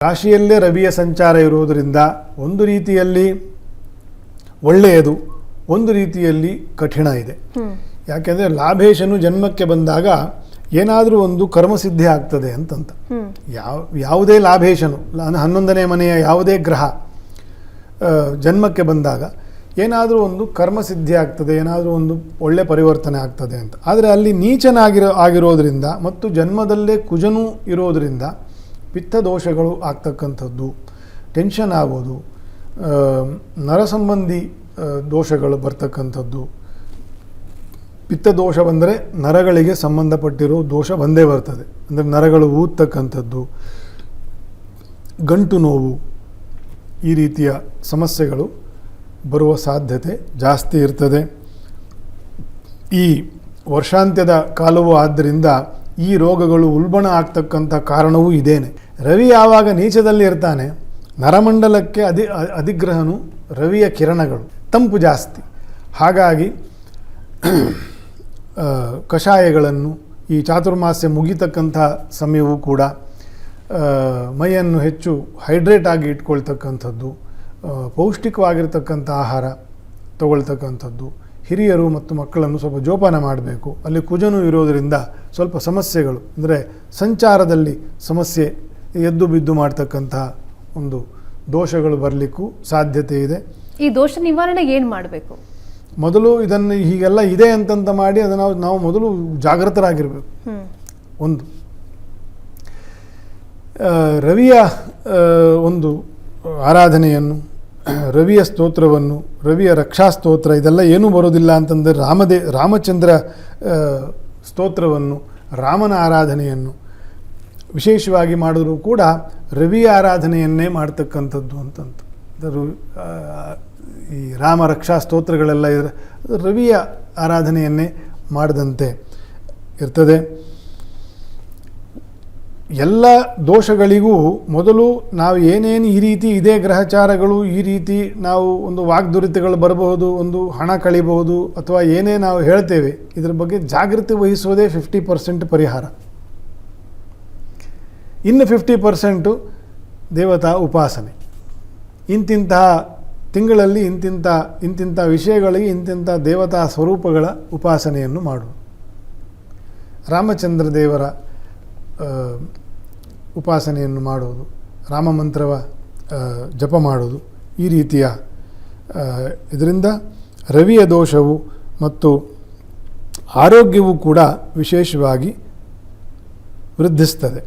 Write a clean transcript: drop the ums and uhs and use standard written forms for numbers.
ರಾಶಿಯಲ್ಲೇ ರವಿಯ ಸಂಚಾರ ಇರುವುದರಿಂದ ಒಂದು ರೀತಿಯಲ್ಲಿ ಒಳ್ಳೆಯದು, ಒಂದು ರೀತಿಯಲ್ಲಿ ಕಠಿಣ ಇದೆ. ಯಾಕೆಂದರೆ ಲಾಭೇಶನು ಜನ್ಮಕ್ಕೆ ಬಂದಾಗ ಏನಾದರೂ ಒಂದು ಕರ್ಮಸಿದ್ಧಿ ಆಗ್ತದೆ ಅಂತಂತ. ಯಾವುದೇ ಲಾಭೇಶನು 11ನೇ ಮನೆಯ ಯಾವುದೇ ಗ್ರಹ ಜನ್ಮಕ್ಕೆ ಬಂದಾಗ ಏನಾದರೂ ಒಂದು ಕರ್ಮಸಿದ್ಧಿ ಆಗ್ತದೆ, ಏನಾದರೂ ಒಂದು ಒಳ್ಳೆ ಪರಿವರ್ತನೆ ಆಗ್ತದೆ ಅಂತ. ಆದರೆ ಅಲ್ಲಿ ಆಗಿರೋದ್ರಿಂದ ಮತ್ತು ಜನ್ಮದಲ್ಲೇ ಕುಜನೂ ಇರೋದರಿಂದ ಪಿತ್ತದೋಷಗಳು ಆಗ್ತಕ್ಕಂಥದ್ದು, ಟೆನ್ಷನ್ ಆಗೋದು, ನರಸಂಬಂಧಿ ದೋಷಗಳು ಬರ್ತಕ್ಕಂಥದ್ದು. ಪಿತ್ತದೋಷ ಬಂದರೆ ನರಗಳಿಗೆ ಸಂಬಂಧಪಟ್ಟಿರೋ ದೋಷ ಬಂದೇ ಬರ್ತದೆ. ಅಂದರೆ ನರಗಳು ಊದ್ತಕ್ಕಂಥದ್ದು, ಗಂಟು ನೋವು, ಈ ರೀತಿಯ ಸಮಸ್ಯೆಗಳು ಬರುವ ಸಾಧ್ಯತೆ ಜಾಸ್ತಿ ಇರ್ತದೆ. ಈ ವರ್ಷಾಂತ್ಯದ ಕಾಲವೂ ಆದ್ದರಿಂದ ಈ ರೋಗಗಳು ಉಲ್ಬಣ ಆಗ್ತಕ್ಕಂಥ ಕಾರಣವೂ ಇದೇನೆ. ರವಿ ಯಾವಾಗ ನೀಚದಲ್ಲಿ ಇರ್ತಾನೆ, ನರಮಂಡಲಕ್ಕೆ ಅಧಿಗ್ರಹನು ರವಿಯ ಕಿರಣಗಳು ತಂಪು ಜಾಸ್ತಿ. ಹಾಗಾಗಿ ಕಷಾಯಗಳನ್ನು ಈ ಚಾತುರ್ಮಾಸ್ಯ ಮುಗಿತಕ್ಕಂಥ ಸಮಯವೂ ಕೂಡ ಮೈಯನ್ನು ಹೆಚ್ಚು ಹೈಡ್ರೇಟ್ ಆಗಿ ಇಟ್ಕೊಳ್ತಕ್ಕಂಥದ್ದು, ಪೌಷ್ಟಿಕವಾಗಿರ್ತಕ್ಕಂಥ ಆಹಾರ ತಗೊಳ್ತಕ್ಕಂಥದ್ದು, ಹಿರಿಯರು ಮತ್ತು ಮಕ್ಕಳನ್ನು ಸ್ವಲ್ಪ ಜೋಪಾನ ಮಾಡಬೇಕು. ಅಲ್ಲಿ ಕುಜನು ಇರೋದರಿಂದ ಸ್ವಲ್ಪ ಸಮಸ್ಯೆಗಳು, ಅಂದರೆ ಸಂಚಾರದಲ್ಲಿ ಸಮಸ್ಯೆ, ಎದ್ದು ಬಿದ್ದು ಮಾಡ್ತಕ್ಕಂಥ ಒಂದು ದೋಷಗಳು ಬರಲಿಕ್ಕೂ ಸಾಧ್ಯತೆ ಇದೆ. ಈ ದೋಷ ನಿವಾರಣೆಗೆ ಏನು ಮಾಡಬೇಕು? ಮೊದಲು ಇದನ್ನು ಹೀಗೆಲ್ಲ ಇದೆ ಅಂತಂತ ಮಾಡಿ ಅದನ್ನು ನಾವು ಮೊದಲು ಜಾಗೃತರಾಗಿರಬೇಕು. ಒಂದು ರವಿಯ ಒಂದು ಆರಾಧನೆಯನ್ನು, ರವಿಯ ಸ್ತೋತ್ರವನ್ನು, ರವಿಯ ರಕ್ಷಾ ಸ್ತೋತ್ರ, ಇದೆಲ್ಲ ಏನೂ ಬರೋದಿಲ್ಲ ಅಂತಂದರೆ ರಾಮಚಂದ್ರ ಸ್ತೋತ್ರವನ್ನು, ರಾಮನ ಆರಾಧನೆಯನ್ನು ವಿಶೇಷವಾಗಿ ಮಾಡಿದ್ರೂ ಕೂಡ ರವಿಯ ಆರಾಧನೆಯನ್ನೇ ಮಾಡ್ತಕ್ಕಂಥದ್ದು ಅಂತಂತ. ಈ ರಾಮ ರಕ್ಷಾ ಸ್ತೋತ್ರಗಳೆಲ್ಲ ರವಿಯ ಆರಾಧನೆಯನ್ನೇ ಮಾಡಿದಂತೆ ಇರ್ತದೆ. ಎಲ್ಲ ದೋಷಗಳಿಗೂ ಮೊದಲು ನಾವು ಏನೇನು ಈ ರೀತಿ ಇದೇ ಗ್ರಹಚಾರಗಳು, ಈ ರೀತಿ ನಾವು ಒಂದು ವಾಗ್ದುರಿತಗಳು ಬರಬಹುದು, ಒಂದು ಹಣ ಕಳಿಬಹುದು, ಅಥವಾ ಏನೇ ನಾವು ಹೇಳ್ತೇವೆ, ಇದರ ಬಗ್ಗೆ ಜಾಗೃತಿ ವಹಿಸೋದೇ 50% ಪರಿಹಾರ. ಇನ್ನು 50% ದೇವತಾ ಉಪಾಸನೆ. ಇಂತಿಂತಹ ತಿಂಗಳಲ್ಲಿ ಇಂತಿಂಥ ವಿಷಯಗಳಿಗೆ ಇಂತಿಂಥ ದೇವತಾ ಸ್ವರೂಪಗಳ ಉಪಾಸನೆಯನ್ನು ಮಾಡುವುದು, ರಾಮಚಂದ್ರ ದೇವರ ಉಪಾಸನೆಯನ್ನು ಮಾಡುವುದು, ರಾಮಮಂತ್ರವ ಜಪ ಮಾಡುವುದು, ಈ ರೀತಿಯ ಇದರಿಂದ ರವಿಯ ದೋಷವು ಮತ್ತು ಆರೋಗ್ಯವೂ ಕೂಡ ವಿಶೇಷವಾಗಿ ವೃದ್ಧಿಸ್ತದೆ.